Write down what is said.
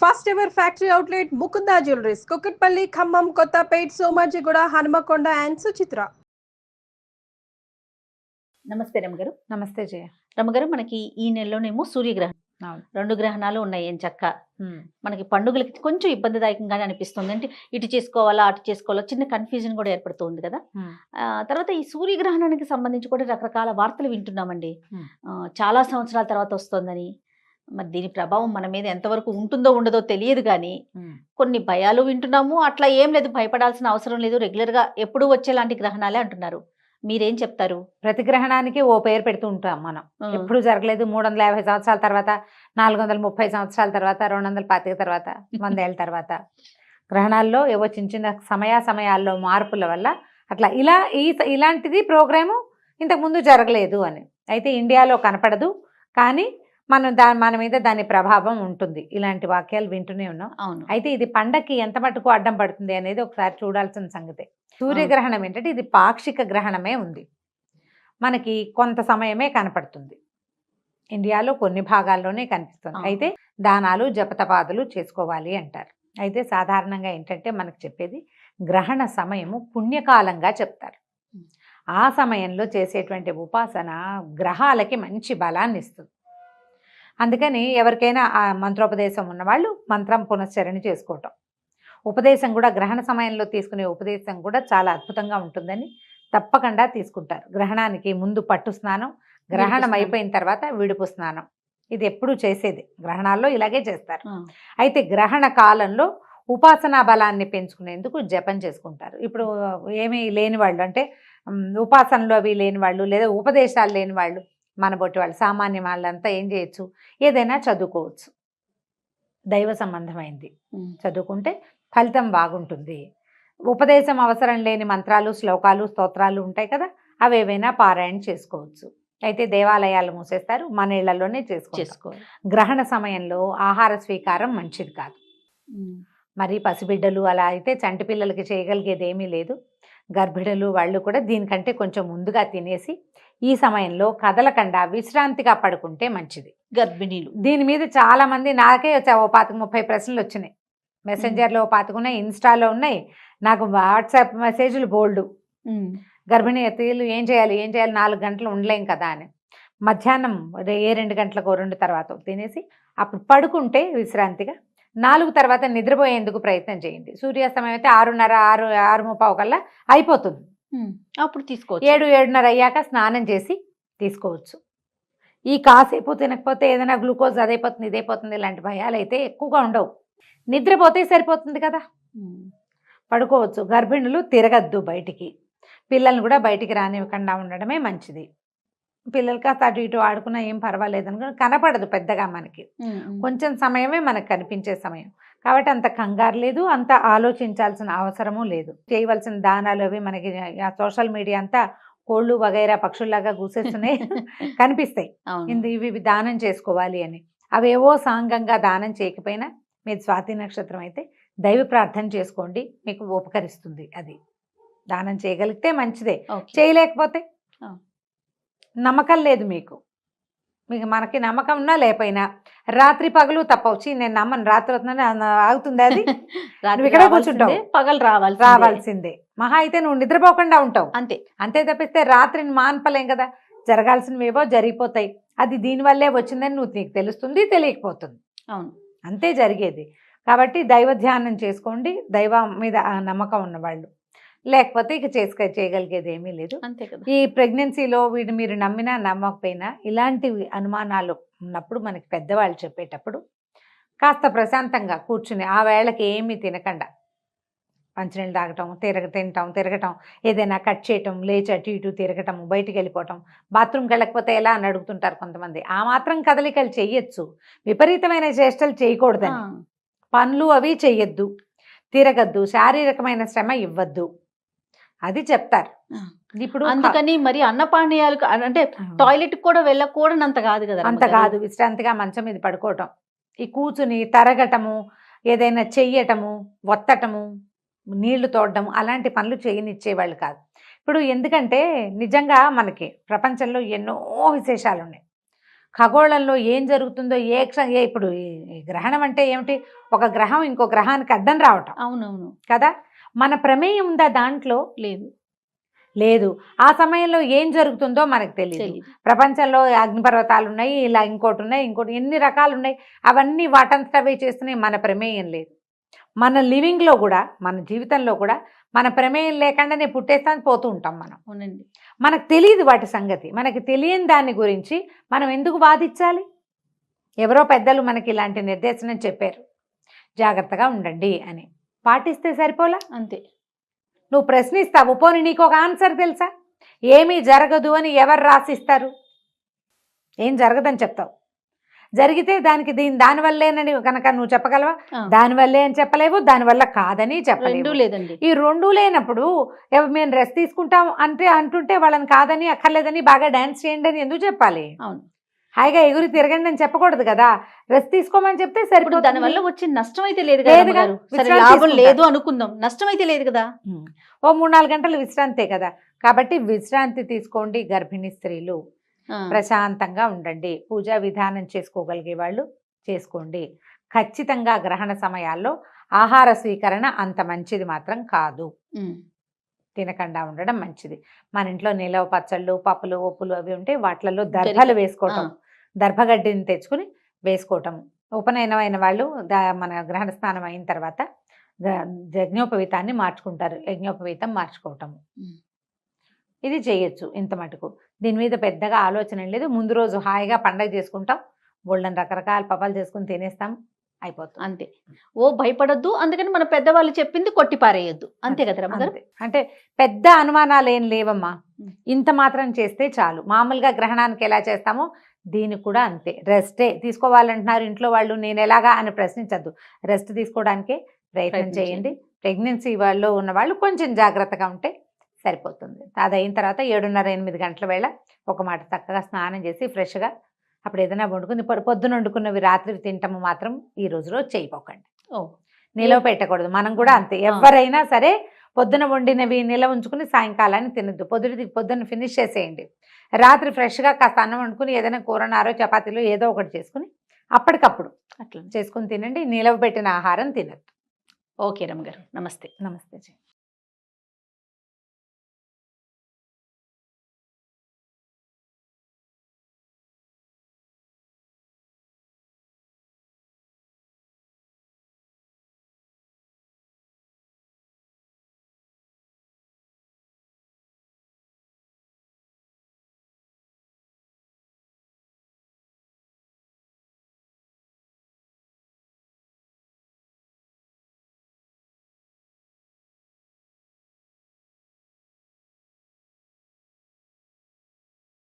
First ever factory outlet Mukunda jewelleries Kukatpally Khammam Kothapet Somajiguda Hanamkonda and Suchitra. నమస్తే రమగారు. నమస్తే జయ. రమగారు, మనకి ఈ నెలలోనేమో సూర్యగ్రహణం, 2 గ్రహణాలు ఉన్నాయి ఏం చక్క. మనకి పండుగలకి కొంచెం ఇబ్బందిదాయకంగానే అనిపిస్తుంది. అంటే ఇటు చేసుకోవాలా అటు చేసుకోవాలా చిన్న కన్ఫ్యూజన్ కూడా ఏర్పడుతుంది కదా. తర్వాత ఈ సూర్యగ్రహణానికి సంబంధించి కూడా రకరకాల వార్తలు వింటున్నామండి. చాలా సంవత్సరాల తర్వాత వస్తుందని. మరి దీని ప్రభావం మన మీద ఎంతవరకు ఉంటుందో ఉండదో తెలియదు కానీ కొన్ని భయాలు వింటున్నాము. అట్లా ఏం లేదు, భయపడాల్సిన అవసరం లేదు, రెగ్యులర్గా ఎప్పుడు వచ్చేలాంటి గ్రహణాలే అంటున్నారు. మీరేం చెప్తారు? ప్రతి గ్రహణానికి ఓ పేరు పెడుతూ ఉంటాం మనం. ఎప్పుడు జరగలేదు. 350 సంవత్సరాల తర్వాత, 430 సంవత్సరాల తర్వాత, 225 తర్వాత, 100 ఏళ్ళ తర్వాత గ్రహణాల్లో ఏవో చిన్న చిన్న సమయాల్లో మార్పుల వల్ల అట్లా ఇలాంటిది ప్రోగ్రాము ఇంతకుముందు జరగలేదు అని. అయితే ఇండియాలో కనపడదు, కానీ మన మీద దాని ప్రభావం ఉంటుంది. ఇలాంటి వాక్యాలు వింటూనే ఉన్నాం. అవును. అయితే ఇది పండక్కి ఎంత మటుకు అడ్డం పడుతుంది అనేది ఒకసారి చూడాల్సిన సంగతే. సూర్యగ్రహణం ఏంటంటే ఇది పాక్షిక గ్రహణమే ఉంది, మనకి కొంత సమయమే కనపడుతుంది. ఇండియాలో కొన్ని భాగాల్లోనే కనిపిస్తుంది. అయితే దానాలు జపతపాదులు చేసుకోవాలి అంటారు. అయితే సాధారణంగా ఏంటంటే మనకు చెప్పేది గ్రహణ సమయము పుణ్యకాలంగా చెప్తారు. ఆ సమయంలో చేసేటువంటి ఉపాసన గ్రహాలకి మంచి బలాన్ని ఇస్తుంది. అందుకని ఎవరికైనా ఆ మంత్రోపదేశం ఉన్నవాళ్ళు మంత్రం పునశ్చరణ చేసుకోవటం, ఉపదేశం కూడా గ్రహణ సమయంలో తీసుకునే ఉపదేశం కూడా చాలా అద్భుతంగా ఉంటుందని తప్పకుండా తీసుకుంటారు. గ్రహణానికి ముందు పట్టు స్నానం, గ్రహణం అయిపోయిన తర్వాత విడుపు స్నానం, ఇది ఎప్పుడు చేసేది. గ్రహణాల్లో ఇలాగే చేస్తారు. అయితే గ్రహణ కాలంలో ఉపాసనా బలాన్ని పెంచుకునేందుకు జపం చేసుకుంటారు. ఇప్పుడు ఏమీ లేని వాళ్ళు, అంటే ఉపాసనలో అవి లేని వాళ్ళు, లేదా ఉపదేశాలు లేని వాళ్ళు, మన బొట్టి వాళ్ళు, సామాన్య వాళ్ళంతా ఏం చేయొచ్చు, ఏదైనా చదువుకోవచ్చు. దైవ సంబంధమైంది చదువుకుంటే ఫలితం బాగుంటుంది. ఉపదేశం అవసరం లేని మంత్రాలు, శ్లోకాలు, స్తోత్రాలు ఉంటాయి కదా, అవేవైనా పారాయణ చేసుకోవచ్చు. అయితే దేవాలయాలు మూసేస్తారు, మన ఇళ్లలోనే చేసుకోవాలి. గ్రహణ సమయంలో ఆహార స్వీకారం మంచిది కాదు. మరి పసిబిడ్డలు అలా అయితే చంటి పిల్లలకి చేయగలిగేది ఏమీ లేదు. గర్భిణులు వాళ్ళు కూడా దీనికంటే కొంచెం ముందుగా తినేసి ఈ సమయంలో కదలకుండా విశ్రాంతిగా పడుకుంటే మంచిది. గర్భిణీలు దీని మీద చాలా మంది, నాకే ఓ 25-30 ప్రశ్నలు వచ్చినాయి. మెసెంజర్లో 25 ఉన్నాయి, ఇన్స్టాలో ఉన్నాయి, నాకు వాట్సాప్ మెసేజ్లు బోల్డు. గర్భిణీ అతీలు ఏం చేయాలి 4 గంటలు ఉండలేం కదా అని. మధ్యాహ్నం 2 గంటలకు 2 తర్వాత తినేసి అప్పుడు పడుకుంటే విశ్రాంతిగా 4 తర్వాత నిద్రపోయేందుకు ప్రయత్నం చేయండి. సూర్యాస్తమయం అయితే 6:30, 6:30 కల్లా అయిపోతుంది. అప్పుడు తీసుకోవచ్చు. 7-7:30 అయ్యాక స్నానం చేసి తీసుకోవచ్చు. ఈ కాసేపు తినకపోతే ఏదైనా గ్లూకోజ్ అదైపోతుంది ఇదైపోతుంది ఇలాంటి భయాలు అయితే ఎక్కువగా ఉండవు. నిద్రపోతే సరిపోతుంది కదా, పడుకోవచ్చు. గర్భిణులు తిరగద్దు బయటికి, పిల్లల్ని కూడా బయటికి రానివ్వకుండా ఉండడమే మంచిది. పిల్లలకి అటు ఇటు ఆడుకున్నా ఏం పర్వాలేదు అనుకుని కనపడదు పెద్దగా, మనకి కొంచెం సమయమే మనకు కనిపించే సమయం. కాబట్టి అంత కంగారు లేదు, అంత ఆలోచించాల్సిన అవసరము లేదు. చేయవలసిన దానాలు అవి మనకి సోషల్ మీడియా అంతా కోళ్ళు వగైరా పక్షుల్లాగా కూసేస్తున్నాయి కనిపిస్తాయి. ఇవి దానం చేసుకోవాలి అని. అవేవో సాంగంగా దానం చేయకపోయినా మీరు స్వాతి నక్షత్రం అయితే దైవ ప్రార్థన చేసుకోండి, మీకు ఉపకరిస్తుంది. అది దానం చేయగలిగితే మంచిదే. చేయలేకపోతే నమ్మకం లేదు మీకు మనకి నమ్మకం ఉన్నా లేకపోయినా రాత్రి పగలు తప్పవచ్చు. నేను నమ్మను, రాత్రి అవుతుందని ఆగుతుంది అది. నువ్వు ఇక్కడ కూర్చుంటావు, పగలు రావాల్సిందే. మహా అయితే నువ్వు నిద్రపోకుండా ఉంటావు, అంతే తప్పిస్తే రాత్రిని మాన్పలేం కదా. జరగాల్సినవేవో జరిగిపోతాయి. అది దీనివల్లే వచ్చిందని నీకు తెలుస్తుంది, తెలియకపోతుంది. అవును, అంతే జరిగేది. కాబట్టి దైవ ధ్యానం చేసుకోండి, దైవం మీద నమ్మకం ఉన్నవాళ్ళు. లేకపోతే ఇక చేయగలిగేది ఏమీ లేదు. అంతే కదా. ఈ ప్రెగ్నెన్సీలో వీడు మీరు నమ్మినా నమ్మకపోయినా ఇలాంటివి అనుమానాలు ఉన్నప్పుడు మనకి పెద్దవాళ్ళు చెప్పేటప్పుడు కాస్త ప్రశాంతంగా కూర్చుని ఆ వేళకి ఏమీ తినకుండా మంచినీళ్ళు తాగటం, తిరగటం, ఏదైనా కట్ చేయటం, లేచి అటు ఇటు తిరగటం, బయటికి వెళ్ళిపోవటం, బాత్రూమ్కి వెళ్ళకపోతే ఎలా అని అడుగుతుంటారు కొంతమంది. ఆ మాత్రం కదలికలు చెయ్యొచ్చు, విపరీతమైన చేష్టలు చేయకూడదని. పనులు అవి చెయ్యొద్దు, తిరగద్దు, శారీరకమైన శ్రమ ఇవ్వద్దు, అది చెప్తారు. ఇప్పుడు అందుకని మరి అన్నపానీయాలు అంటే టాయిలెట్ కూడా వెళ్ళకూడనంత కాదు కదా. అంత కాదు, విశ్రాంతిగా మంచం మీద పడుకోవటం, ఈ కూర్చుని తరగటము, ఏదైనా చెయ్యటము, ఒత్తటము, నీళ్లు తోడడం అలాంటి పనులు చేయనిచ్చేవాళ్ళు కాదు. ఇప్పుడు ఎందుకంటే నిజంగా మనకి ప్రపంచంలో ఎన్నో విశేషాలు ఉన్నాయి. ఖగోళంలో ఏం జరుగుతుందో ఇప్పుడు ఈ గ్రహణం అంటే ఏమిటి, ఒక గ్రహం ఇంకో గ్రహానికి అడ్డం రావటం అవునవును. కదా. మన ప్రమేయం ఉందా దాంట్లో? లేదు. లేదు. ఆ సమయంలో ఏం జరుగుతుందో మనకు తెలియదు. ప్రపంచంలో అగ్నిపర్వతాలు ఉన్నాయి, ఇలా ఇంకోటి ఉన్నాయి, ఇంకోటి ఎన్ని రకాలు ఉన్నాయి, అవన్నీ వాటంతటవే చేస్తున్నాయి. మన ప్రమేయం లేదు. మన లివింగ్లో కూడా, మన జీవితంలో కూడా మన ప్రమేయం లేకుండానే పుట్టేస్తాను పోతూ ఉంటాం మనం. అవునండి. మనకు తెలియదు వాటి సంగతి. మనకి తెలియని దాని గురించి మనం ఎందుకు వాదించాలి? ఎవరో పెద్దలు మనకి ఇలాంటి నిర్దేశనం చెప్పారు, జాగ్రత్తగా ఉండండి అని. పాటిస్తే సరిపోలా? అంతే. నువ్వు ప్రశ్నిస్తావు, పోనీ నీకు ఒక ఆన్సర్ తెలుసా? ఏమీ జరగదు అని ఎవరు రాసిస్తారు? ఏం జరగదని చెప్తావు. జరిగితే దానికి దానివల్లేనని కనుక నువ్వు చెప్పగలవా? దానివల్లే అని చెప్పలేవు, దానివల్ల కాదని చెప్పలేవు. లేదండి. ఈ రెండు లేనప్పుడు మేము రెస్ట్ తీసుకుంటాం అంటే అంటుంటే వాళ్ళని కాదని అక్కర్లేదని బాగా డాన్స్ చేయండి అని ఎందుకు చెప్పాలి? అవును. హాయిగా ఎగురి తిరగండి అని చెప్పకూడదు కదా. రెస్ట్ తీసుకోమని చెప్తే సరిపోతుంది. దానివల్ల వచ్చే నష్టం అయితే లేదు కదా. లాభం లేదు అనుకుందాం, నష్టం అయితే లేదు కదా. ఓ 3-4 గంటలు విశ్రాంతే కదా. కాబట్టి విశ్రాంతి తీసుకోండి. గర్భిణీ స్త్రీలు ప్రశాంతంగా ఉండండి. పూజా విధానం చేసుకోగలిగే వాళ్ళు చేసుకోండి. ఖచ్చితంగా గ్రహణ సమయాల్లో ఆహార స్వీకరణ అంత మంచిది మాత్రం కాదు. తినకుండా ఉండడం మంచిది. మన ఇంట్లో నిలవ పచ్చళ్ళు, పప్పులు, ఒప్పులు అవి ఉంటే వాటిలలో దర్భలు వేసుకోవటం, దర్భగడ్డిని తెచ్చుకుని వేసుకోవటం. ఉపనయనం అయిన వాళ్ళు మన గ్రహణ స్నానం అయిన తర్వాత యజ్ఞోపవీతాన్ని మార్చుకుంటారు, యజ్ఞోపవీతం మార్చుకోవటము. ఇది చేయొచ్చు ఇంత మటుకు. దీని మీద పెద్దగా ఆలోచన లేదు. ముందు రోజు హాయిగా పండగ చేసుకుంటాం, బోల్డన్ రకరకాల పపాలు చేసుకుని తినేస్తాం, అయిపోతుంది. అంతే. ఓ భయపడొద్దు, అందుకని మన పెద్దవాళ్ళు చెప్పింది కొట్టి పారేయొద్దు, అంతే కదా రమ్మగారు. అంటే పెద్ద అనుమానాలు ఏం లేవమ్మా. ఇంత మాత్రం చేస్తే చాలు. మామూలుగా గ్రహణానికి ఎలా చేస్తామో దీనికి కూడా అంతే. రెస్టే తీసుకోవాలంటున్నారు ఇంట్లో వాళ్ళు, నేను ఎలాగా అని ప్రశ్నించద్దు. రెస్ట్ తీసుకోవడానికే ప్రయత్నం చేయండి. ప్రెగ్నెన్సీ వాళ్ళు ఉన్న వాళ్ళు కొంచెం జాగ్రత్తగా ఉంటే సరిపోతుంది. అది అయిన తర్వాత 7:30-8 గంటల వేళ ఒక మాట చక్కగా స్నానం చేసి ఫ్రెష్గా అప్పుడు ఏదైనా వండుకుని పొద్దున వండుకున్నవి రాత్రి తింటాము మాత్రం ఈ రోజులో చేయపోకండి. నిలవ పెట్టకూడదు. మనం కూడా అంతే. ఎవరైనా సరే పొద్దున వండినవి నిలవ ఉంచుకుని సాయంకాలాన్ని తినద్దు. పొద్దున్న ఫినిష్ చేసేయండి. రాత్రి ఫ్రెష్గా కాస్త అన్నం వండుకుని ఏదైనా కూరనారో చపాతీలో ఏదో ఒకటి చేసుకుని అప్పటికప్పుడు అట్లా చేసుకుని తినండి. నిలవ పెట్టిన ఆహారం తినద్దు. ఓకే రమ్మగారు, నమస్తే. నమస్తే.